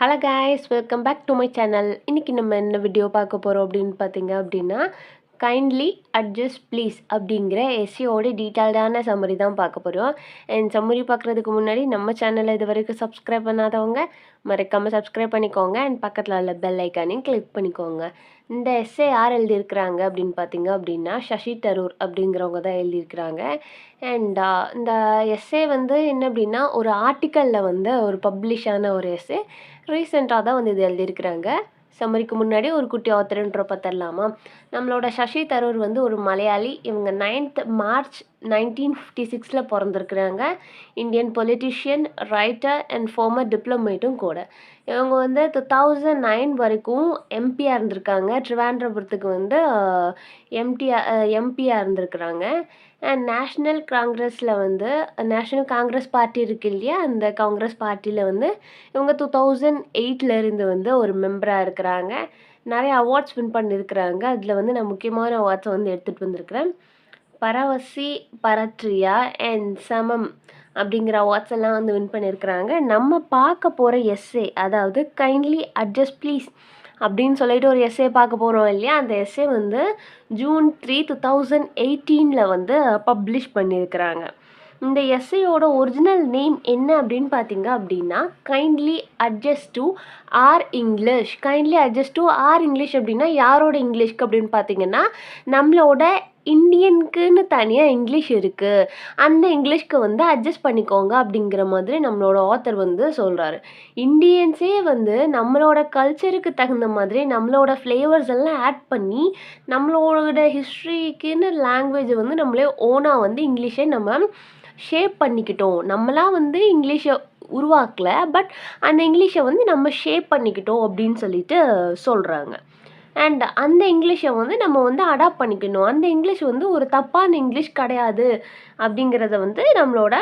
Hello guys, welcome back to my channel. இன்றைக்கி நம்ம என்ன வீடியோ பார்க்க போகிறோம் அப்படின்னு பார்த்தீங்க அப்படின்னா, கைண்ட்லி அட்ஜஸ்ட் ப்ளீஸ் அப்படிங்கிற எஸ்ஏயோட டீட்டெயில்டான சம்மரி தான் பார்க்க போகிறோம். அண்ட் சம்மரி பார்க்குறதுக்கு முன்னாடி நம்ம சேனலை இது வரைக்கும் சப்ஸ்கிரைப் பண்ணாதவங்க மறக்காமல் சப்ஸ்கிரைப் பண்ணிக்கோங்க. அண்ட் பக்கத்தில் உள்ள பெல் ஐக்கானையும் கிளிக் பண்ணிக்கோங்க. இந்த எஸ்ஏ யார் எழுதியிருக்கிறாங்க அப்படின்னு பார்த்தீங்க அப்படின்னா, சசி தரூர் அப்படிங்கிறவங்க தான் எழுதியிருக்கிறாங்க. அண்ட் இந்த எஸ்ஏ வந்து என்ன அப்படின்னா, ஒரு ஆர்டிக்கலில் வந்து ஒரு பப்ளிஷ் ஆன ஒரு எஸ்ஏ. ரீசெண்டாக தான் வந்து இது எழுதியிருக்கிறாங்க. சம்மரிக்கு முன்னாடி ஒரு குட்டி ஆத்தர்ன்ற பார்த்துடலாமா? நம்மளோட சசி தரூர் வந்து ஒரு மலையாளி. இவங்க 9th மார்ச் 1956 பிறந்திருக்கிறாங்க. Indian politician, writer and former டிப்ளமேட்டும் கூட. இவங்க வந்து 2009 வரைக்கும் எம்பியாக இருந்திருக்காங்க. ட்ரிவாண்ட்ரபுரத்துக்கு வந்து எம்பியாக இருந்திருக்கிறாங்க. அண்ட் நேஷ்னல் காங்கிரஸில் வந்து நேஷ்னல் காங்கிரஸ் பார்ட்டி இருக்கு இல்லையா, அந்த காங்கிரஸ் பார்ட்டியில் வந்து இவங்க 2008 இருந்து வந்து ஒரு மெம்பராக இருக்கிறாங்க. நிறைய அவார்ட்ஸ் வின் பண்ணியிருக்கிறாங்க. அதில் வந்து நான் முக்கியமான அவார்ட்ஸை வந்து எடுத்துகிட்டு வந்திருக்கிறேன். பரவசி, பரத்ரியா அண்ட் சமம் அப்படிங்கிற அவார்ட்ஸ் எல்லாம் வந்து வின் பண்ணியிருக்கிறாங்க. நம்ம பார்க்க போகிற எஸ்ஏ, அதாவது கைண்ட்லி அட்ஜஸ்ட் ப்ளீஸ் அப்படின்னு சொல்லிட்டு ஒரு எஸ்ஏ பார்க்க போகிறோம் இல்லையா, அந்த எஸ்ஏ வந்து June 3, 2018 வந்து பப்ளிஷ் பண்ணியிருக்கிறாங்க. இந்த எஸ்ஏயோட ஒரிஜினல் நேம் என்ன அப்படின்னு பார்த்தீங்க அப்படின்னா, kindly adjust to R English. Kindly adjust to R English அப்படின்னா யாரோட இங்கிலீஷ்க்கு அப்படின்னு பார்த்தீங்கன்னா, நம்மளோட இந்தியனுக்குன்னு தனியாக இங்கிலீஷ் இருக்குது, அந்த இங்கிலீஷ்க்கு வந்து அட்ஜஸ்ட் பண்ணிக்கோங்க அப்படிங்கிற மாதிரி நம்மளோட ஆத்தர் வந்து சொல்கிறாரு. இந்தியன்ஸே வந்து நம்மளோட கல்ச்சருக்கு தகுந்த மாதிரி நம்மளோட ஃப்ளேவர்ஸ் எல்லாம் ஆட் பண்ணி நம்மளோட ஹிஸ்ட்ரிக்குன்னு லாங்குவேஜை வந்து நம்மளே ஓனாக வந்து இங்கிலீஷை நம்ம ஷேப் பண்ணிக்கிட்டோம். நம்மளாம் வந்து இங்கிலீஷை உருவாக்கலை, பட் அந்த இங்கிலீஷை வந்து நம்ம ஷேப் பண்ணிக்கிட்டோம் அப்படின்னு சொல்லிட்டு சொல்கிறாங்க. அண்ட் அந்த இங்கிலீஷை வந்து நம்ம வந்து அடாப்ட் பண்ணிக்கணும். அந்த இங்கிலீஷ் வந்து ஒரு தப்பான இங்கிலீஷ் கிடையாது அப்படிங்கிறத வந்து நம்மளோட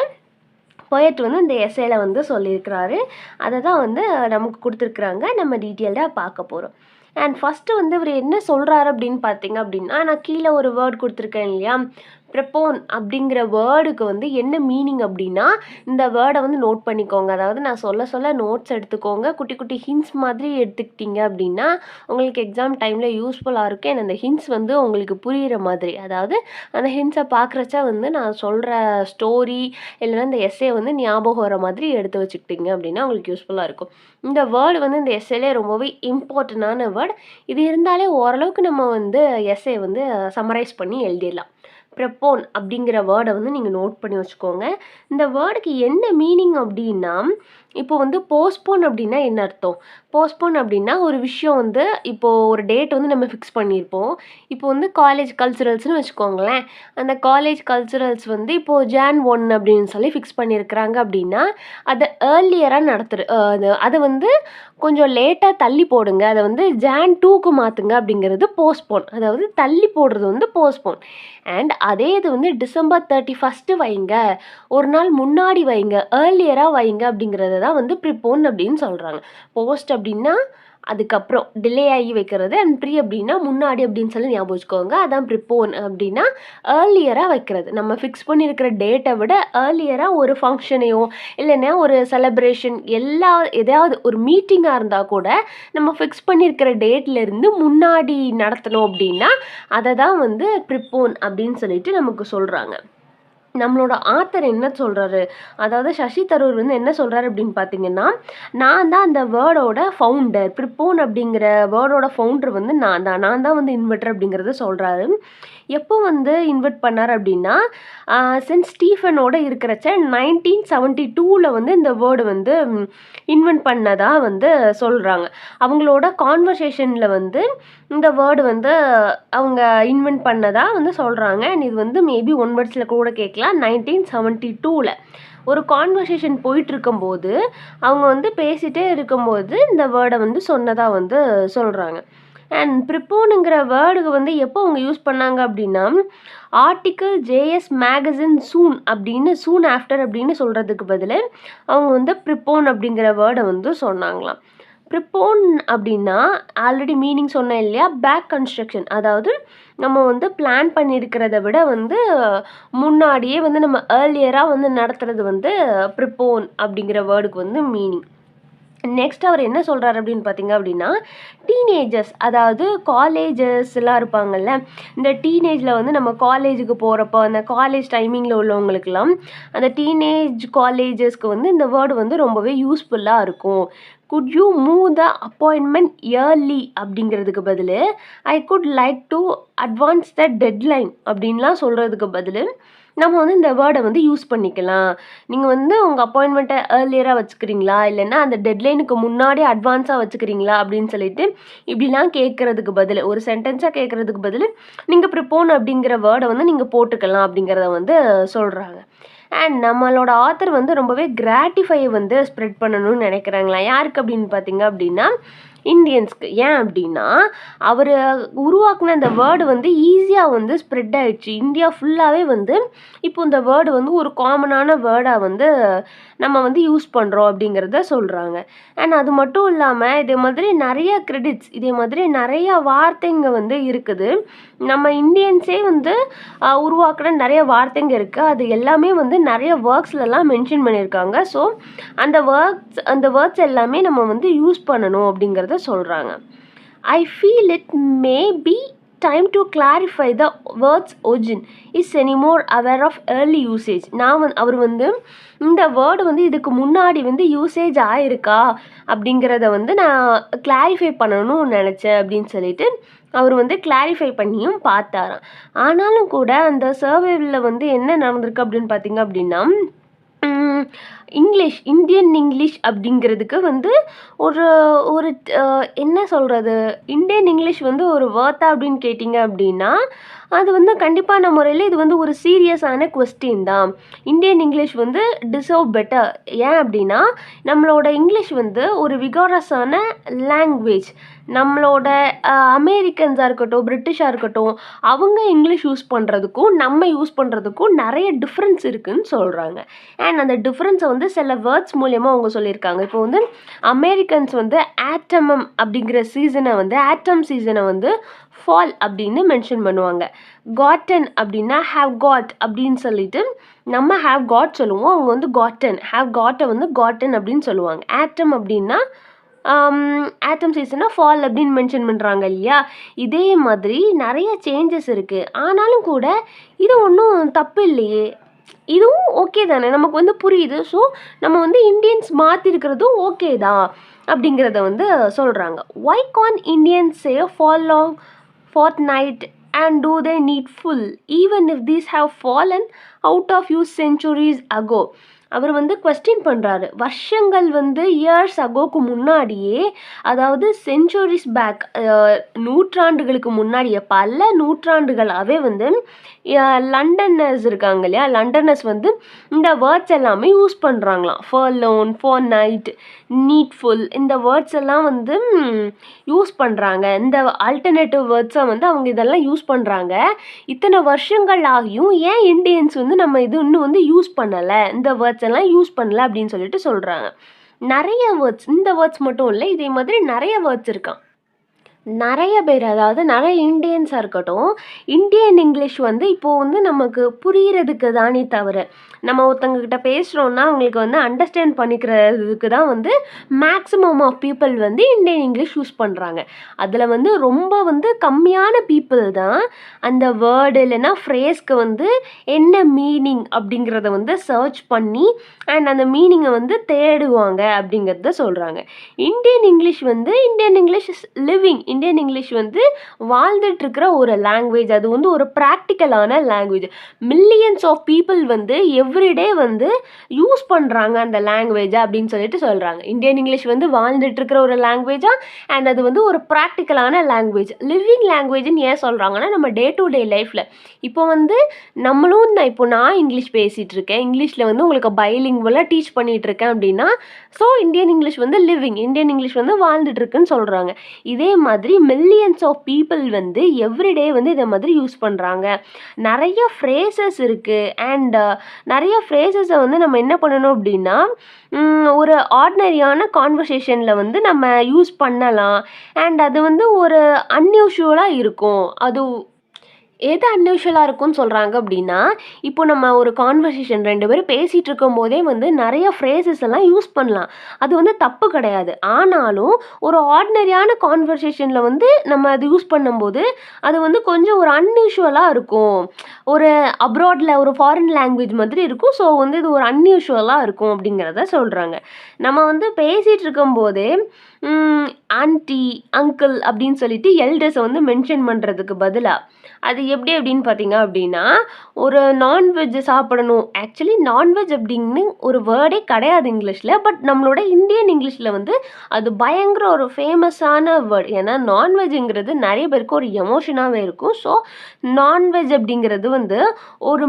போயட் வந்து இந்த எஸ்ஏல வந்து சொல்லியிருக்கிறாரு. அதை தான் வந்து நமக்கு கொடுத்துருக்குறாங்க. நம்ம டீட்டெயில்டாக பார்க்க போகிறோம். அண்ட் ஃபஸ்ட்டு வந்து இவர் என்ன சொல்கிறாரு அப்படின்னு பார்த்தீங்க அப்படின்னா, நான் கீழே ஒரு வேர்ட் கொடுத்துருக்கேன் இல்லையா, ப்ரெப்போன் அப்படிங்கிற வேர்டுக்கு வந்து என்ன மீனிங் அப்படின்னா, இந்த வேர்டை வந்து நோட் பண்ணிக்கோங்க. அதாவது நான் சொல்ல நோட்ஸ் எடுத்துக்கோங்க. குட்டி குட்டி ஹிண்ட்ஸ் மாதிரி எடுத்துக்கிட்டீங்க அப்படின்னா உங்களுக்கு எக்ஸாம் டைமில் யூஸ்ஃபுல்லாக இருக்கும். அண்ட் அந்த ஹிண்ட்ஸ் வந்து உங்களுக்கு புரிகிற மாதிரி, அதாவது அந்த ஹிண்ட்ஸை பார்க்குறச்ச வந்து நான் சொல்கிற ஸ்டோரி இல்லைன்னா இந்த எஸ்ஏ வந்து ஞாபகம் வர மாதிரி எடுத்து வச்சுக்கிட்டீங்க அப்படின்னா உங்களுக்கு யூஸ்ஃபுல்லாக இருக்கும். இந்த வேர்டு வந்து இந்த எஸ்ஏலே ரொம்பவே இம்பார்ட்டண்டான வேர்டு. இது இருந்தாலே ஓரளவுக்கு நம்ம வந்து எஸ்ஏ வந்து சம்மரைஸ் பண்ணி எழுதிடலாம். ப்ரெப்போன் அப்படிங்கிற வேர்டை வந்து நீங்கள் நோட் பண்ணி வச்சுக்கோங்க. இந்த வேர்டுக்கு என்ன மீனிங் அப்படின்னா, இப்போ வந்து போஸ்ட்போன் அப்படின்னா என்ன அர்த்தம்? போஸ்ட்போன் அப்படின்னா ஒரு விஷயம் வந்து இப்போது ஒரு டேட் வந்து நம்ம ஃபிக்ஸ் பண்ணியிருப்போம். இப்போ வந்து காலேஜ் கல்ச்சுரல்ஸ்னு வச்சுக்கோங்களேன். அந்த காலேஜ் கல்ச்சுரல்ஸ் வந்து இப்போது Jan 1 அப்படின்னு சொல்லி ஃபிக்ஸ் பண்ணியிருக்கிறாங்க அப்படின்னா, அதை ஏர்லியராக அதை வந்து கொஞ்சம் லேட்டாக தள்ளி போடுங்க, அதை வந்து Jan 2க்கு மாற்றுங்க அப்படிங்கிறது போஸ்ட்போன். அதாவது தள்ளி போடுறது வந்து போஸ்ட்போன். அண்ட் அதே இது வந்து December 31 வைங்க, ஒரு நாள் முன்னாடி வைங்க, ஏர்லியராக வைங்க அப்படிங்கிறது தான் வந்து ப்ரிப்போன் அப்படின்னு சொல்கிறாங்க. போஸ்ட் அப்படின்னா அதுக்கப்புறம் டிலே ஆகி வைக்கிறது, அண்ட் ப்ரீ அப்படின்னா முன்னாடி அப்படின்னு சொல்லி ஞாபகம் வச்சுக்கோங்க. அதான் ப்ரிப்போன் அப்படின்னா ஏர்லியராக வைக்கிறது. நம்ம ஃபிக்ஸ் பண்ணியிருக்கிற டேட்டை விட ஏர்லியராக ஒரு ஃபங்க்ஷனையோ இல்லைன்னா ஒரு செலப்ரேஷன் எதையாவது ஒரு மீட்டிங்காக இருந்தால் கூட நம்ம ஃபிக்ஸ் பண்ணியிருக்கிற டேட்லேருந்து முன்னாடி நடத்தணும் அப்படின்னா அதை தான் வந்து ப்ரிப்போன் அப்படின்னு சொல்லிட்டு நமக்கு சொல்கிறாங்க. நம்மளோட ஆத்தர் என்ன சொல்கிறாரு, அதாவது சசி தரூர் வந்து என்ன சொல்கிறாரு அப்படின்னு பார்த்தீங்கன்னா, நான் தான் அந்த வேர்டோட ஃபவுண்டர். ப்ரிப்போன் அப்படிங்கிற வேர்டோட ஃபவுண்டர் வந்து நான் தான் வந்து இன்வெர்டர் அப்படிங்கிறத சொல்கிறாரு. எப்போ வந்து இன்வெர்ட் பண்ணார் அப்படின்னா, சென்ட் ஸ்டீஃபனோட இருக்கிறச்ச 1972 வந்து இந்த வேர்டு வந்து இன்வென்ட் பண்ணதாக வந்து சொல்கிறாங்க. அவங்களோட கான்வர்சேஷனில் வந்து இந்த வேர்டு வந்து அவங்க இன்வென்ட் பண்ணதாக வந்து சொல்கிறாங்க. அண்ட் இது வந்து மேபி ஒன் வேர்ட்ஸில் கூட கேட்கலாம். 1972 ஒரு கான்வர்சேஷன் போயிட்டுருக்கும்போது அவங்க வந்து பேசிகிட்டே இருக்கும்போது இந்த வேர்டை வந்து சொன்னதாக வந்து சொல்கிறாங்க. அண்ட் ப்ரிப்போனுங்கிற வேர்டுக்கு வந்து எப்போ அவங்க யூஸ் பண்ணாங்க அப்படின்னா, ஆர்டிக்கிள் JS மேகசின் சூன் அப்படின்னு சூன் ஆஃப்டர் அப்படின்னு சொல்கிறதுக்கு பதில் அவங்க வந்து ப்ரிப்போன் அப்படிங்கிற வேர்டை வந்து சொன்னாங்களாம். ப்ரிப்போன் அப்படின்னா ஆல்ரெடி மீனிங் சொன்னேன் இல்லையா, பேக் கன்ஸ்ட்ரக்ஷன். அதாவது நம்ம வந்து பிளான் பண்ணியிருக்கிறத விட வந்து முன்னாடியே வந்து நம்ம ஏர்லியராக வந்து நடத்துறது வந்து ப்ரிப்போன் அப்படிங்கிற வேர்டுக்கு வந்து மீனிங். நெக்ஸ்ட் அவர் என்ன சொல்கிறார் அப்படின்னு பார்த்தீங்க அப்படின்னா, டீனேஜர்ஸ் அதாவது காலேஜஸ்லாம் இருப்பாங்கல்ல, இந்த டீனேஜில் வந்து நம்ம காலேஜுக்கு போகிறப்போ அந்த காலேஜ் டைமிங்கில் உள்ளவங்களுக்கெல்லாம் அந்த டீனேஜ் காலேஜஸ்க்கு வந்து இந்த வேர்டு வந்து ரொம்பவே யூஸ்ஃபுல்லாக இருக்கும். Could you move the appointment early அப்படிங்கிறதுக்கு பதில் I could like to advance the deadline அப்படின்லாம் சொல்கிறதுக்கு பதில் நம்ம வந்து இந்த வேர்டை வந்து யூஸ் பண்ணிக்கலாம். நீங்கள் வந்து உங்கள் அப்பாயின்மெண்ட்டை ஏர்லியராக வச்சுக்கிறீங்களா, இல்லைன்னா அந்த டெட்லைனுக்கு முன்னாடியே அட்வான்ஸாக வச்சுக்கிறீங்களா அப்படின்னு சொல்லிட்டு இப்படிலாம் கேட்குறதுக்கு பதில், ஒரு சென்டென்ஸாக கேட்குறதுக்கு பதில் நீங்கள் ப்ரிப்போன் அப்படிங்கிற வேர்டை வந்து நீங்கள் போட்டுக்கலாம் அப்படிங்கிறத வந்து சொல்கிறாங்க. அண்ட் நம்மளோட ஆத்தர் வந்து ரொம்பவே கிராட்டிஃபை வந்து ஸ்ப்ரெட் பண்ணணும்னு நினைக்கிறாங்களா. யாருக்கு அப்படின்னு பார்த்தீங்க அப்படின்னா இந்தியன்ஸ்க்கு. ஏன் அப்படின்னா அவர் உருவாக்குன இந்த வேர்டு வந்து ஈஸியாக வந்து ஸ்ப்ரெட் ஆயிடுச்சு. இந்தியா ஃபுல்லாகவே வந்து இப்போ இந்த வேர்டு வந்து ஒரு காமனான வேர்டாக வந்து நம்ம வந்து யூஸ் பண்ணுறோம் அப்படிங்கிறத சொல்கிறாங்க. அண்ட் அது மட்டும் இல்லாமல் இதே மாதிரி நிறைய கிரெடிட்ஸ், இதே மாதிரி நிறைய வார்த்தைங்க வந்து இருக்குது. நம்ம இந்தியன்ஸே வந்து உருவாக்குன நிறைய வார்த்தைங்க இருக்குது. அது எல்லாமே வந்து நிறைய ஒர்க்ஸ்லலாம் மென்ஷன் பண்ணியிருக்காங்க. ஸோ அந்த வேர்ட்ஸ் எல்லாமே நம்ம வந்து யூஸ் பண்ணணும் அப்படிங்கிறத சொல்கிறாங்க. I feel it may be time to clarify the word's origin is anymore aware of early usage. அவர் வந்து இந்த வேர்டு வந்து இதுக்கு முன்னாடி வந்து யூசேஜ் ஆயிருக்கா அப்படிங்கிறத வந்து நான் கிளாரிஃபை பண்ணணும்னு நினச்சேன் அப்படின்னு சொல்லிட்டு அவர் வந்து கிளாரிஃபை பண்ணியும் பார்த்தாராம். ஆனாலும் கூட அந்த சர்வேவில் வந்து என்ன நடந்திருக்கு அப்படின்னு பார்த்தீங்க அப்படின்னா, இங்கிலீஷ், இந்தியன் இங்கிலீஷ் அப்படிங்கிறதுக்கு வந்து ஒரு ஒரு என்ன சொல்கிறது, இந்தியன் இங்கிலீஷ் வந்து ஒரு வேர்த்தா அப்படின்னு கேட்டிங்க அப்படின்னா அது வந்து கண்டிப்பான முறையில் இது வந்து ஒரு சீரியஸான கொஸ்டின் தான். இந்தியன் இங்கிலீஷ் வந்து டிசர்வ் பெட்டர். ஏன் அப்படின்னா நம்மளோட இங்கிலீஷ் வந்து ஒரு விகாரஸான லாங்குவேஜ். நம்மளோட அமெரிக்கன்ஸாக இருக்கட்டும், பிரிட்டிஷாக இருக்கட்டும், அவங்க இங்கிலீஷ் யூஸ் பண்ணுறதுக்கும் நம்ம யூஸ் பண்ணுறதுக்கும் நிறைய டிஃப்ரென்ஸ் இருக்குதுன்னு சொல்கிறாங்க. அண்ட் அந்த டிஃப்ரென்ஸை வந்து சில வேர்ட்ஸ் மூலியமாக அவங்க சொல்லியிருக்காங்க. இப்போ வந்து அமெரிக்கன்ஸ் வந்து ஆட்டமம் அப்படிங்கிற சீசனை வந்து ஆட்டம் சீசனை வந்து ஃபால் அப்படின்னு மென்ஷன் பண்ணுவாங்க. காட்டன் அப்படின்னா ஹாவ் காட் அப்படின்னு சொல்லிட்டு நம்ம ஹாவ் காட் சொல்லுவோம். அவங்க வந்து காட்டன், ஹாவ் காட்டை வந்து காட்டன் அப்படின்னு சொல்லுவாங்க. ஆட்டம் அப்படின்னா ஆட்டம் சீசனை ஃபால் அப்படின்னு மென்ஷன் பண்ணுறாங்க இல்லையா. இதே மாதிரி நிறைய சேஞ்சஸ் இருக்குது. ஆனாலும் கூட இது ஒன்றும் தப்பு இல்லையே, இதுவும் ஓகே தானே, நமக்கு வந்து புரியுது. ஸோ நம்ம வந்து இந்தியன்ஸ் மாற்றிருக்கிறதும் ஓகே தான் அப்படிங்கிறத வந்து சொல்கிறாங்க. Why can Indians say fall long fortnight and do they needful even if these have fallen out of use centuries ago. அவர் வந்து கொஸ்டின் பண்ணுறாரு. வருஷங்கள் வந்து இயர்ஸ் அகோக்கு முன்னாடியே, அதாவது செஞ்சுரிஸ் பேக், நூற்றாண்டுகளுக்கு முன்னாடியே, பல நூற்றாண்டுகளாகவே வந்து லண்டனர்ஸ் இருக்காங்க இல்லையா, லண்டனர்ஸ் வந்து இந்த வேர்ட்ஸ் எல்லாமே யூஸ் பண்ணுறாங்களாம். ஃபர்லோன், ஃபார் நைட், நீட்ஃபுல், இந்த வேர்ட்ஸ் எல்லாம் வந்து யூஸ் பண்ணுறாங்க. இந்த ஆல்டர்னேட்டிவ் வேர்ட்ஸை வந்து அவங்க இதெல்லாம் யூஸ் பண்ணுறாங்க. இத்தனை வருஷங்கள் ஆகியும் ஏன் இந்தியன்ஸ் வந்து நம்ம இது இன்னும் வந்து யூஸ் பண்ணலை, இந்த வேர்ட்ஸ் எல்லாம் யூஸ் பண்ணல அப்படின்னு சொல்லிட்டு சொல்கிறாங்க. நிறைய வேர்ட்ஸ், இந்த வேர்ட்ஸ் மட்டும் இல்லை, இதே மாதிரி நிறைய வேர்ட்ஸ் இருக்கான். நிறைய பேர், அதாவது நிறைய இந்தியன்ஸாக இருக்கட்டும், இந்தியன் இங்கிலீஷ் வந்து இப்போது வந்து நமக்கு புரிகிறதுக்கு தானே தவிர, நம்ம ஒருத்தவங்கக்கிட்ட பேசுகிறோன்னா அவங்களுக்கு வந்து அண்டர்ஸ்டாண்ட் பண்ணிக்கிறதுக்கு தான் வந்து மேக்ஸிமம் ஆஃப் பீப்புள் வந்து இந்தியன் இங்கிலீஷ் யூஸ் பண்ணுறாங்க. அதில் வந்து ரொம்ப வந்து கம்மியான பீப்புள் தான் அந்த வேர்டு இல்லைன்னா ஃப்ரேஸ்க்கு வந்து என்ன மீனிங் அப்படிங்கிறத வந்து சர்ச் பண்ணி அண்ட் அந்த மீனிங்கை வந்து தேடுவாங்க அப்படிங்கிறத சொல்கிறாங்க. இந்தியன் இங்கிலீஷ் வந்து Indian English is living. Indian English வந்து வாழ்ந்துட்டுருக்கிற ஒரு லாங்குவேஜ். அது வந்து ஒரு ப்ராக்டிக்கலான லாங்குவேஜ். மில்லியன்ஸ் ஆஃப் பீப்புள் வந்து எவ்ரிடே வந்து யூஸ் பண்ணுறாங்க அந்த லாங்குவேஜை அப்படின்னு சொல்லிட்டு சொல்கிறாங்க. இந்தியன் இங்கிலீஷ் வந்து வாழ்ந்துட்டுருக்கிற ஒரு லாங்குவேஜா அண்ட் அது வந்து ஒரு ப்ராக்டிக்கலான லாங்குவேஜ், லிவிங் லாங்குவேஜ்னு ஏன் சொல்கிறாங்கன்னா நம்ம டே டு டே லைஃப்பில் இப்போ வந்து நம்மளும் இப்போ நான் இங்கிலீஷ் பேசிகிட்டு இருக்கேன், இங்கிலீஷில் வந்து உங்களுக்கு பைலிங்குவலாக டீச் பண்ணிகிட்டு இருக்கேன் அப்படின்னா ஸோ இந்தியன் இங்கிலீஷ் வந்து லிவிங், இந்தியன் இங்கிலீஷ் வந்து வாழ்ந்துட்டுருக்குன்னு சொல்கிறாங்க. இதே மாதிரி மில்லியன்ஸ் ஆஃப் பீப்புள் வந்து எவ்ரிடே வந்து இதை மாதிரி யூஸ் பண்ணுறாங்க. நிறைய ஃப்ரேசஸ் இருக்குது அண்ட் நிறைய ஃப்ரேசஸை வந்து நம்ம என்ன பண்ணணும் அப்படின்னா ஒரு ஆர்டினரியான கான்வர்சேஷனில் வந்து நம்ம யூஸ் பண்ணலாம் அண்ட் அது வந்து ஒரு அன்யூஷுவலாக இருக்கும். அது எது அன்யூஷுவலா இருக்கும்னு சொல்றாங்க அப்படின்னா, இப்போ நம்ம ஒரு கான்வர்சேஷன் 2 பேரும் பேசிட்டு இருக்கும்போதே வந்து நெறைய ஃப்ரேசஸ் எல்லாம் யூஸ் பண்ணலாம். அது வந்து தப்பு கிடையாது. ஆனாலும் ஒரு ஆர்டினரியான கான்வர்சேஷன்ல வந்து நம்ம அது யூஸ் பண்ணும்போது, அது வந்து கொஞ்சம் ஒரு அன்யூஷுவலா இருக்கும். ஒரு அப்ராட்ல ஒரு ஃபாரின் லாங்குவேஜ் மாதிரி இருக்கும். ஸோ வந்து இது ஒரு அன்யூஷுவலா இருக்கும் அப்படிங்கிறத சொல்றாங்க. நம்ம வந்து பேசிட்டு இருக்கும்போதே, ஆன்டி, அங்கிள் அப்படின்னு சொல்லிட்டு எல்டர்ஸ வந்து மென்ஷன் பண்றதுக்கு பதிலா, அது எப்படி அப்படின்னு பார்த்தீங்க அப்படின்னா, ஒரு நான்வெஜ் சாப்பிடணும். ஆக்சுவலி நான்வெஜ் அப்படின்னு ஒரு வேர்டே கிடையாது இங்கிலீஷ்ல. பட் நம்மளோட இந்தியன் இங்கிலீஷ்ல வந்து அது பயங்கர ஒரு ஃபேமஸான வேர்ட். ஏன்னா நான்வெஜ்ங்கிறது நெறைய பேருக்கு ஒரு எமோஷனாவே இருக்கும். ஸோ நான்வெஜ் அப்படிங்கிறது வந்து ஒரு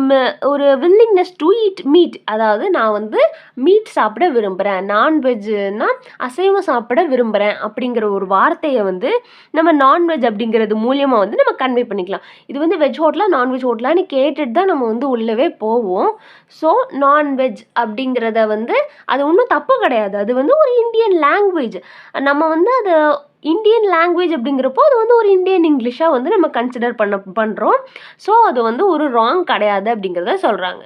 ஒரு வில்லிங்னஸ் டூ ஈட் மீட். அதாவது நான் வந்து மீட் சாப்பிட விரும்புறேன். நான்வெஜ்னா அசைவம் சாப்பிட விரும்புறேன் அப்படிங்கிற ஒரு வார்த்தைய வந்து நம்ம நான்வெஜ் அப்படிங்கிறது மூலியமா வந்து நம்ம கன்வே பண்ணிக்கலாம். இது வந்து வெஜ் ஹோட்டலா, நான்வெஜ் ஹோட்டலான்னு கேட்டுட்டு தான் நம்ம வந்து உள்ளவே போவோம். ஸோ நான்வெஜ் அப்படிங்கிறத வந்து அது ஒண்ணும் தப்பு கிடையாது. அது வந்து ஒரு இந்தியன் லாங்குவேஜ். நம்ம வந்து அத இந்தியன் லாங்குவேஜ் அப்படிங்கிறப்போ, அது வந்து ஒரு இந்தியன் இங்கிலீஷா வந்து நம்ம கன்சிடர் பண்றோம். ஸோ அது வந்து ஒரு ராங் கிடையாது அப்படிங்கிறத சொல்றாங்க.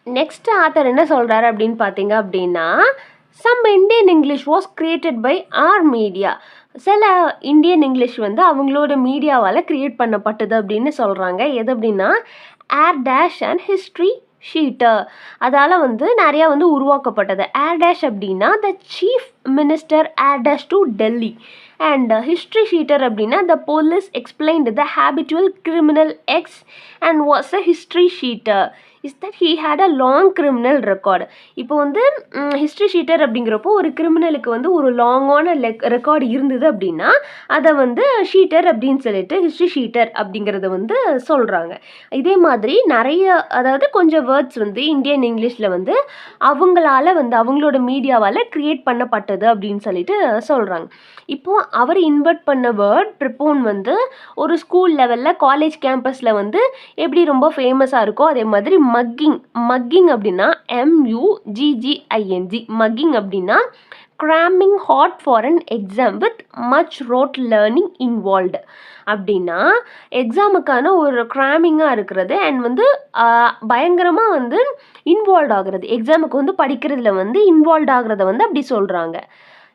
நெக்ஸ்ட் ஆத்தர் என்ன சொல்றாரு அப்படின்னு பார்த்தீங்க அப்படின்னா, some Indian English was created by our media. சில இந்தியன் இங்கிலீஷ் வந்து அவங்களோட மீடியாவால் கிரியேட் பண்ணப்பட்டது அப்படின்னு சொல்கிறாங்க. எது அப்படின்னா air dash and history sheeter. அதால் வந்து நிறையா வந்து உருவாக்கப்பட்டது. ஏர் டேஷ் அப்படின்னா the chief minister air dash to Delhi. And history sheeter அப்படின்னா the police explained the habitual criminal ex and was a history sheeter is that he had a long criminal record. இப்போ வந்து history sheeter அப்படிங்கிறப்போ ஒரு கிரிமினலுக்கு வந்து ஒரு லாங்கான record இருந்தது அப்படின்னா அதை வந்து ஷீட்டர் அப்படின்னு சொல்லிட்டு ஹிஸ்ட்ரி ஷீட்டர் அப்படிங்கிறத வந்து சொல்கிறாங்க. இதே மாதிரி நிறைய, அதாவது கொஞ்சம் வேர்ட்ஸ் வந்து இந்தியன் இங்கிலீஷில் வந்து அவங்களால வந்து அவங்களோட மீடியாவால் க்ரியேட் பண்ணப்பட்டது அப்படின்னு சொல்லிட்டு சொல்கிறாங்க. இப்போது அவர் இன்வெர்ட் பண்ண வேர்ட் ப்ரிப்போன் வந்து ஒரு ஸ்கூல் லெவலில் காலேஜ் கேம்பஸில் வந்து எப்படி ரொம்ப ஃபேமஸாக இருக்கோ அதே மாதிரி மக்கிங் அப்படின்னா MUGGING. மக்கிங் அப்படின்னா cramming hot for an exam with much road learning involved. அப்படின்னா எக்ஸாமுக்கான ஒரு கிராமிங்காக இருக்கிறது அண்ட் வந்து பயங்கரமாக வந்து இன்வால்வ் ஆகுறது, எக்ஸாமுக்கு வந்து படிக்கிறதுல வந்து இன்வால்வ் ஆகுறத வந்து அப்படி சொல்கிறாங்க.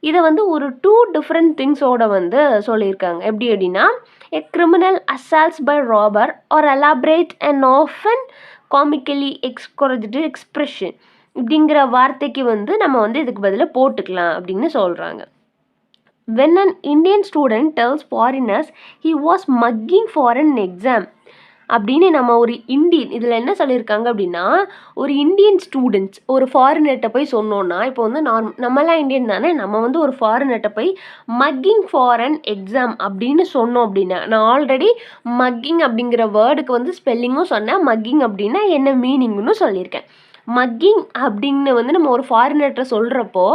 இதை வந்து ஒரு 2 டிஃப்ரெண்ட் திங்ஸோட வந்து சொல்லியிருக்காங்க. எப்படி அப்படின்னா a criminal assaults by robber are elaborate and often comically exaggerative expression இப்படிங்கிற வார்த்தைக்கு வந்து நம்ம வந்து இதுக்கு பதிலாக போட்டுக்கலாம் அப்படின்னு சொல்கிறாங்க. When an Indian student tells foreigners he was mugging for an exam அப்படின்னு நம்ம ஒரு இந்தியன் இதில் என்ன சொல்லியிருக்காங்க அப்படின்னா, ஒரு இந்தியன் ஸ்டூடெண்ட்ஸ் ஒரு ஃபாரினர்கிட்ட போய் சொன்னோன்னா, இப்போ வந்து நம்மளாம் இந்தியன் தானே, நம்ம வந்து ஒரு ஃபாரினர்கிட்ட போய் மக்கிங் ஃபார் அன் எக்ஸாம் அப்படின்னு சொன்னோம் அப்படின்னா, நான் ஆல்ரெடி மக்கிங் அப்படிங்கிற வேர்டுக்கு வந்து ஸ்பெல்லிங்கும் சொன்னேன், மக்கிங் அப்படின்னா என்ன மீனிங்னு சொல்லியிருக்கேன். மக்கிங் அப்படின்னு வந்து நம்ம ஒரு ஃபாரினர்கிட்ட சொல்கிறப்போ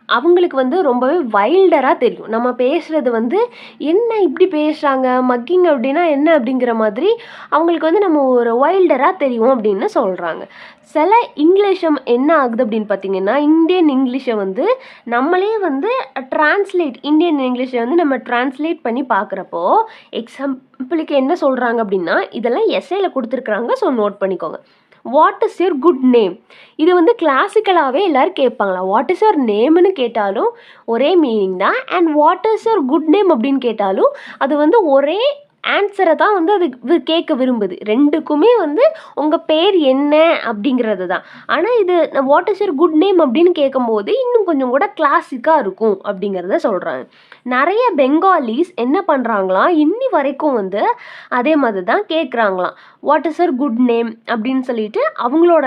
அவங்களுக்கு வந்து ரொம்பவே வைல்டராக தெரியும். நம்ம பேசுகிறது வந்து என்ன இப்படி பேசுகிறாங்க, மக்கிங் அப்படின்னா என்ன அப்படிங்கிற மாதிரி அவங்களுக்கு வந்து நம்ம ஒரு வைல்டராக தெரியும் அப்படின்னு சொல்கிறாங்க. சில இங்கிலீஷம் என்ன ஆகுது அப்படின்னு பார்த்தீங்கன்னா, இந்தியன் இங்கிலீஷை வந்து நம்மளே வந்து இந்தியன் இங்கிலீஷை வந்து நம்ம ட்ரான்ஸ்லேட் பண்ணி பார்க்குறப்போ எக்ஸாம்பிளுக்கு என்ன சொல்கிறாங்க அப்படின்னா, இதெல்லாம் எஸ்ஏல கொடுத்துருக்குறாங்க. ஸோ நோட் பண்ணிக்கோங்க. What is your good name? இது வந்து கிளாசிக்கலாகவே எல்லோரும் கேட்பாங்களா. வாட் இஸ் யுவர் நேம்னு கேட்டாலும் ஒரே மீனிங் தான். And what is your good name அப்படின்னு கேட்டாலும் அது வந்து ஒரே ஆன்சரை தான் வந்து அது கேட்க விரும்புது. ரெண்டுக்குமே வந்து உங்கள் பேர் என்ன அப்படிங்கிறது தான். ஆனால் இது what is your good name அப்படின்னு கேட்கும்போது இன்னும் கொஞ்சம் கூட கிளாசிக்காக இருக்கும் அப்படிங்கிறத சொல்கிறாங்க. நிறைய பெங்காலிஸ் என்ன பண்ணுறாங்களாம், இன்னி வரைக்கும் வந்து அதே மாதிரி தான் கேட்குறாங்களாம். What is your good name அப்படின்னு சொல்லிட்டு அவங்களோட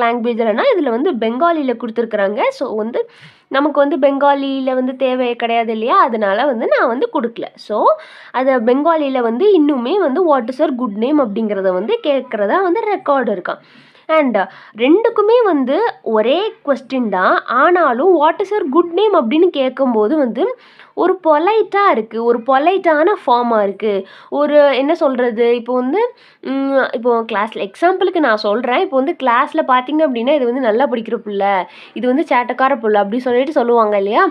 லாங்குவேஜில்னா இதில் வந்து பெங்காலியில் கொடுத்துருக்குறாங்க. ஸோ வந்து நமக்கு வந்து பெங்காலியில் வந்து தேவை கிடையாது இல்லையா, அதனால வந்து நான் வந்து கொடுக்கல. ஸோ அதை பெங்காலியில் வந்து இன்னுமே வந்து what is your good name அப்படிங்கிறத வந்து கேட்குறதா வந்து ரெக்கார்டு இருக்கான். அண்ட் 2க்குமே வந்து ஒரே கொஸ்டின் தான். ஆனாலும் what is your good name அப்படின்னு கேட்கும்போது வந்து ஒரு பொலைட்டாக இருக்குது, ஒரு பொலைட்டான ஃபார்மாக இருக்குது. ஒரு என்ன சொல்கிறது, இப்போ வந்து இப்போ கிளாஸில் எக்ஸாம்பிளுக்கு நான் சொல்கிறேன். இப்போ வந்து கிளாஸில் பார்த்தீங்க அப்படின்னா இது வந்து நல்லா படிக்கிற பிள்ளை, இது வந்து சேட்டக்கார பிள்ளை அப்படி சொல்லிட்டு சொல்லுவாங்க இல்லையா?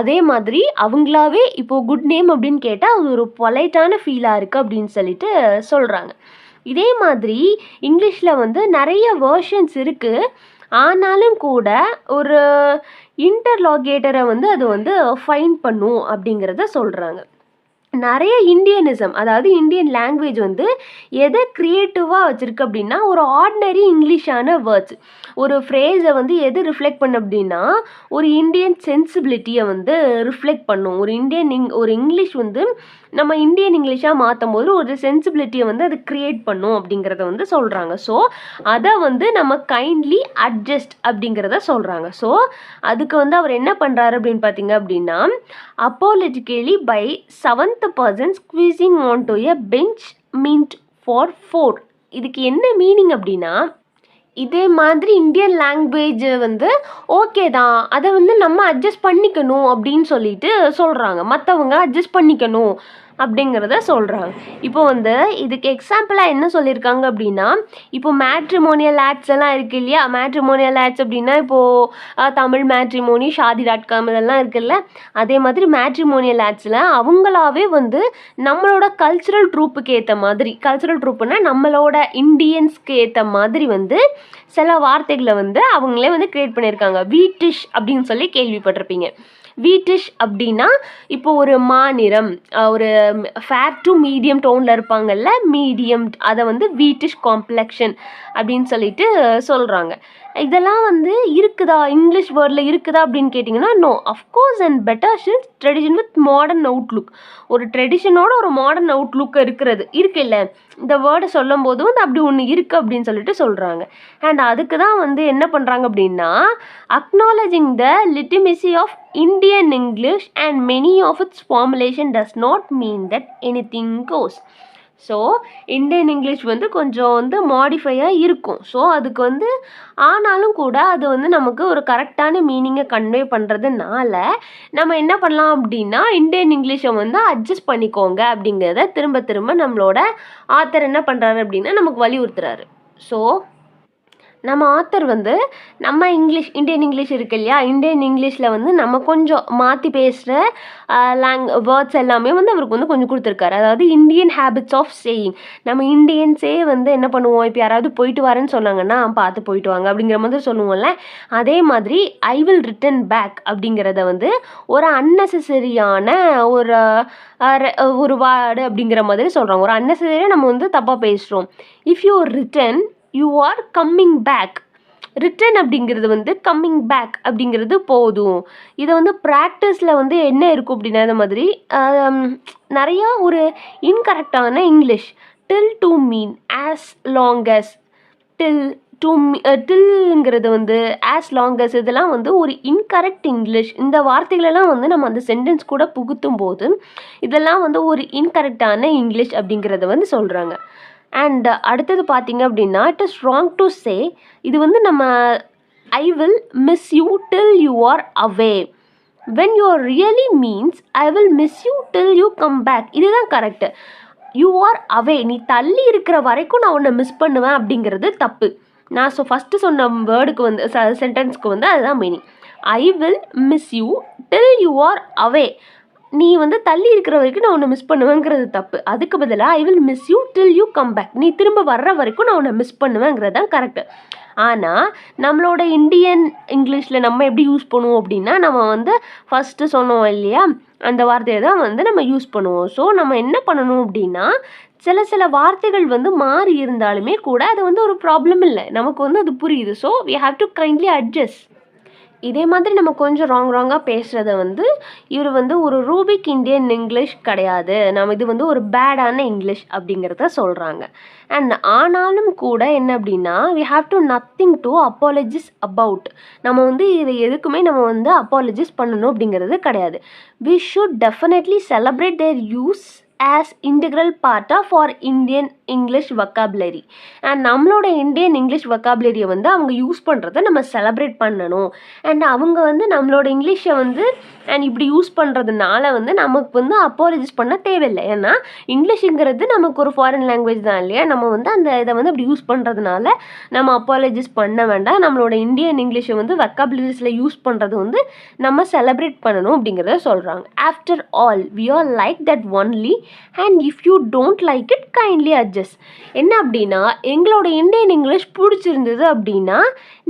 அதே மாதிரி அவங்களாவே இப்போ குட் நேம் அப்படின்னு கேட்டால் அது ஒரு பொலைட்டான ஃபீலாக இருக்குது அப்படின்னு சொல்லிட்டு சொல்கிறாங்க. இதே மாதிரி இங்கிலீஷில் வந்து நிறைய வேர்ஷன்ஸ் இருக்குது. ஆனாலும் கூட ஒரு இன்டர்லாகேட்டரை வந்து அது வந்து ஃபைண்ட் பண்ணும் அப்படிங்கிறத சொல்கிறாங்க. நிறைய இந்தியனிசம், அதாவது இந்தியன் லாங்குவேஜ் வந்து எதை க்ரியேட்டிவாக வச்சுருக்கு அப்படின்னா, ஒரு ஆர்டினரி இங்கிலீஷான வேர்ட்ஸ், ஒரு ஃப்ரேஸை வந்து எது ரிஃப்ளெக்ட் பண்ண அப்படின்னா ஒரு இந்தியன் சென்சிபிலிட்டியை வந்து ரிஃப்ளெக்ட் பண்ணும். ஒரு இங்கிலீஷ் வந்து நம்ம இந்தியன் இங்கிலீஷாக மாற்றும் போது ஒரு சென்சிபிலிட்டியை வந்து அது க்ரியேட் பண்ணும் அப்படிங்கிறத வந்து சொல்கிறாங்க. ஸோ அதை வந்து நம்ம கைண்ட்லி அட்ஜஸ்ட் அப்படிங்கிறத சொல்கிறாங்க. ஸோ அதுக்கு வந்து அவர் என்ன பண்ணுறாரு அப்படின்னு பார்த்தீங்க அப்படின்னா, apologetically by 7th person squeezing onto a bench meant for 4. இதுக்கு என்ன மீனிங் அப்படின்னா, இதே மாதிரி இந்தியன் லாங்குவேஜ் வந்து ஓகே தான், அதை வந்து நம்ம அட்ஜஸ்ட் பண்ணிக்கணும் அப்படின்னு சொல்லிட்டு சொல்கிறாங்க. மற்றவங்க அட்ஜஸ்ட் பண்ணிக்கணும் அப்படிங்கிறத சொல்கிறாங்க. இப்போ வந்து இதுக்கு எக்ஸாம்பிளாக என்ன சொல்லியிருக்காங்க அப்படின்னா, இப்போ மேட்ரிமோனியல் ஆட்ஸ் எல்லாம் இருக்குது இல்லையா? மேட்ரிமோனியல் ஆட்ஸ் அப்படின்னா இப்போது தமிழ் மேட்ரிமோனி, ஷாதி.com இதெல்லாம் இருக்குல்ல, அதே மாதிரி மேட்ரிமோனியல் ஆட்ஸில் அவங்களாவே வந்து நம்மளோட கல்ச்சுரல் ட்ரூப்புக்கு ஏற்ற மாதிரி, கல்ச்சுரல் ட்ரூப்புனா நம்மளோட இண்டியன்ஸ்க்கு ஏற்ற மாதிரி வந்து சில வார்த்தைகளை வந்து அவங்களே வந்து க்ரியேட் பண்ணியிருக்காங்க. வீட்டிஷ் அப்படின்னு சொல்லி கேள்விப்பட்டிருப்பீங்க. வீட்டிஷ் அப்படின்னா இப்போ ஒரு மாநிறம், ஒரு ஃபேர் டு மீடியம் டோனில் இருப்பாங்கல்ல, மீடியம், அதை வந்து வீட்டிஷ் காம்ப்ளெக்ஷன் அப்படின்னு சொல்லிட்டு சொல்கிறாங்க. இதெல்லாம் வந்து இருக்குதா, இங்கிலீஷ் வேர்டில் இருக்குதா அப்படின்னு கேட்டிங்கன்னா no, of course and better tradition with modern outlook. ஒரு ட்ரெடிஷனோட ஒரு மாடர்ன் அவுட்லுக் இருக்குல்ல, இந்த வேர்டை சொல்லும் போது வந்து அப்படி ஒன்று இருக்குது அப்படின்னு சொல்லிட்டு சொல்கிறாங்க. அண்ட் அதுக்கு தான் வந்து என்ன பண்ணுறாங்க அப்படின்னா, acknowledging the legitimacy of Indian English and many of its formulation does not mean that anything goes. So Indian English வந்து கொஞ்சம் வந்து மாடிஃபையாக இருக்கும். ஸோ அதுக்கு வந்து ஆனாலும் கூட அது வந்து நமக்கு ஒரு கரெக்டான மீனிங்கை கன்வே பண்ணுறதுனால நம்ம என்ன பண்ணலாம் அப்படின்னா, இந்தியன் இங்கிலீஷை வந்து அட்ஜஸ்ட் பண்ணிக்கோங்க அப்படிங்கிறத திரும்ப திரும்ப நம்மளோட ஆத்தர் என்ன பண்ணுறாரு அப்படின்னா நமக்கு வலியுறுத்துறாரு. ஸோ நம்ம ஆத்தர் வந்து நம்ம இந்தியன் இங்கிலீஷ் இருக்கு இல்லையா, இந்தியன் இங்கிலீஷில் வந்து நம்ம கொஞ்சம் மாற்றி பேசுகிற வேர்ட்ஸ் எல்லாமே வந்து அவருக்கு வந்து கொஞ்சம் கொடுத்துருக்காரு. அதாவது இந்தியன் ஹேபிட்ஸ் ஆஃப் சேயிங், நம்ம இந்தியன்ஸே வந்து என்ன பண்ணுவோம், இப்போ யாராவது போயிட்டு வரேன்னு சொன்னாங்கன்னா பார்த்து போயிட்டு வாங்க அப்படிங்கிற மாதிரி சொல்லுவோம்ல, அதே மாதிரி ஐ வில் ரிட்டர்ன் பேக் அப்படிங்கிறத வந்து ஒரு அன்னெசரியான ஒரு வேர்டு அப்படிங்கிற மாதிரி சொல்கிறாங்க. ஒரு அன்னெசரியாக நம்ம வந்து தப்பாக பேசுகிறோம். If you return you are coming back. Return அப்படிங்கிறது வந்து கம்மிங் பேக் அப்படிங்கிறது போதும். இதை வந்து ப்ராக்டிஸில் வந்து என்ன இருக்கும் அப்படின்னா, இந்த மாதிரி நிறையா ஒரு இன்கரெக்டான English, till to mean, as long as, டில்ங்கிறது வந்து ஆஸ் லாங் அஸ், இதெல்லாம் வந்து ஒரு இன்கரெக்ட் இங்கிலீஷ். இந்த வார்த்தைகளெல்லாம் வந்து நம்ம அந்த சென்டென்ஸ் கூட புகுத்தும் போது இதெல்லாம் வந்து ஒரு இன்கரெக்டான இங்கிலீஷ் அப்படிங்கிறத வந்து சொல்கிறாங்க. அண்ட் அடுத்தது பார்த்தீங்க அப்படின்னா, it is wrong to say, இது வந்து நம்ம I will miss you till you are away, when you are really means I will miss you till you come back. இதுதான் கரெக்டு. யூ ஆர் அவே, நீ தள்ளி இருக்கிற வரைக்கும் நான் உன்னை மிஸ் பண்ணுவேன் அப்படிங்கிறது தப்பு. நான் ஃபஸ்ட்டு சொன்ன வேர்டுக்கு வந்து சென்டென்ஸ்க்கு வந்து அதுதான் meaning. I will miss you till you are away, நீ வந்து தள்ளி இருக்கிற வரைக்கும் நான் உன்னை மிஸ் பண்ணுவேங்கிறது தப்பு. அதுக்கு பதிலாக I will miss you till you come back, நீ திரும்ப வர்ற வரைக்கும் நான் உன்னை மிஸ் பண்ணுவேங்கிறது தான் கரெக்டு. ஆனால் நம்மளோட இந்தியன் இங்கிலீஷில் நம்ம எப்படி யூஸ் பண்ணுவோம் அப்படின்னா, நம்ம வந்து ஃபஸ்ட்டு சொன்னோம் இல்லையா, அந்த வார்த்தையை தான் வந்து நம்ம யூஸ் பண்ணுவோம். ஸோ நம்ம என்ன பண்ணணும் அப்படின்னா, சில வார்த்தைகள் வந்து மாறி இருந்தாலுமே கூட அது வந்து ஒரு ப்ராப்ளம் இல்லை, நமக்கு வந்து அது புரியுது. So we have to kindly adjust. இதே மாதிரி நம்ம கொஞ்சம் ராங்காக பேசுகிறத வந்து இவர் வந்து ஒரு ரூபிக் இந்தியன் இங்கிலீஷ் கிடையாது, நம்ம இது வந்து ஒரு பேடான இங்கிலீஷ் அப்படிங்கிறத சொல்கிறாங்க. அண்ட் ஆனாலும் கூட என்ன அப்படின்னா, we have to nothing to apologise about, நம்ம வந்து இதை எதுக்குமே நம்ம வந்து அப்பாலஜிஸ் பண்ணணும் அப்படிங்கிறது கிடையாது. We should definitely celebrate their use as integral part of for Indian English vocabulary. And நம்மளோட இந்தியன் இங்கிலீஷ் வொக்காபுலரியை வந்து அவங்க யூஸ் பண்ணுறத நம்ம செலப்ரேட் பண்ணணும். அண்ட் அவங்க வந்து நம்மளோட இங்கிலீஷை வந்து அண்ட் இப்படி யூஸ் பண்ணுறதுனால வந்து நமக்கு வந்து அப்பாலஜைஸ் பண்ண தேவையில்லை. ஏன்னா இங்கிலீஷுங்கிறது நமக்கு ஒரு ஃபாரின் லாங்குவேஜ் தான் இல்லையா? நம்ம வந்து அந்த இதை வந்து அப்படி யூஸ் பண்ணுறதுனால நம்ம அப்பாலஜைஸ் பண்ண வேண்டாம். நம்மளோட இந்தியன் இங்கிலீஷை வந்து வொக்காபுலரிஸில் யூஸ் பண்ணுறது வந்து நம்ம செலப்ரேட் பண்ணணும் அப்படிங்கிறத சொல்கிறாங்க. After all we are like that only and if you don't like it kindly adjust. என்ன அப்படின்னா எங்களோட இந்தியன் இங்கிலீஷ் பிடிச்சிருந்தது அப்படின்னா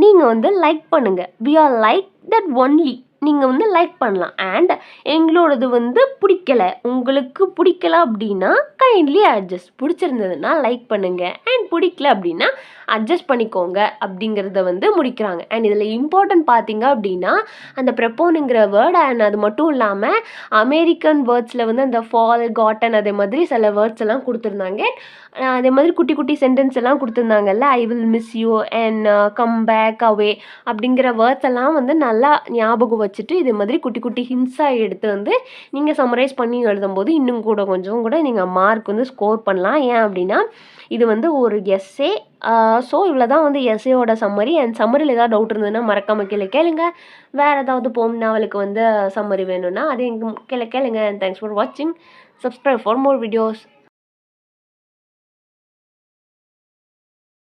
நீங்கள் வந்து லைக் பண்ணுங்கள். We are like that only, நீங்கள் வந்து லைக் பண்ணலாம். அண்ட் எங்களோடது வந்து பிடிக்கல, உங்களுக்கு பிடிக்கல அப்படின்னா கைண்ட்லி அட்ஜஸ்ட். பிடிச்சிருந்ததுன்னா லைக் பண்ணுங்கள் அண்ட் பிடிக்கல அப்படின்னா அட்ஜஸ்ட் பண்ணிக்கோங்க அப்படிங்கிறத வந்து முடிக்கிறாங்க. அண்ட் இதில் இம்பார்ட்டன்ட் பார்த்தீங்க அப்படின்னா அந்த ப்ரெப்போனுங்கிற வேர்டு அண்ட் அது மட்டும் இல்லாமல் அமெரிக்கன் வேர்ட்ஸில் வந்து அந்த ஃபால் காட்டன் அதே மாதிரி சில வேர்ட்ஸ் எல்லாம் கொடுத்துருந்தாங்க. அதே மாதிரி குட்டி குட்டி சென்டென்ஸ் எல்லாம் கொடுத்துருந்தாங்கல்ல, I will miss you and come back away அப்படிங்கிற வேர்ட்ஸ் எல்லாம் வந்து நல்லா ஞாபகம் வச்சுட்டு இதே மாதிரி குட்டி குட்டி ஹிண்ட்ஸாக எடுத்து வந்து நீங்கள் சம்மரைஸ் பண்ணி எழுதும்போது இன்னும் கூட கொஞ்சம் கூட நீங்கள் மார்க் வந்து ஸ்கோர் பண்ணலாம். ஏன் அப்படின்னா இது வந்து ஒரு எஸ்ஸே. ஸோ இவ்வளோ தான் வந்து எஸ்ஏயோட சம்மரி. அண்ட் சம்மரியில் ஏதாவது டவுட் இருந்ததுன்னா மறக்காமல் கீழே கேளுங்க. வேறு ஏதாவது போம் நாவலுக்கு வந்து சம்மரி வேணும்னா அது எங்கள் கீழே கேளுங்க. அண்ட் தேங்க்ஸ் ஃபார் வாட்சிங். Subscribe for more videos.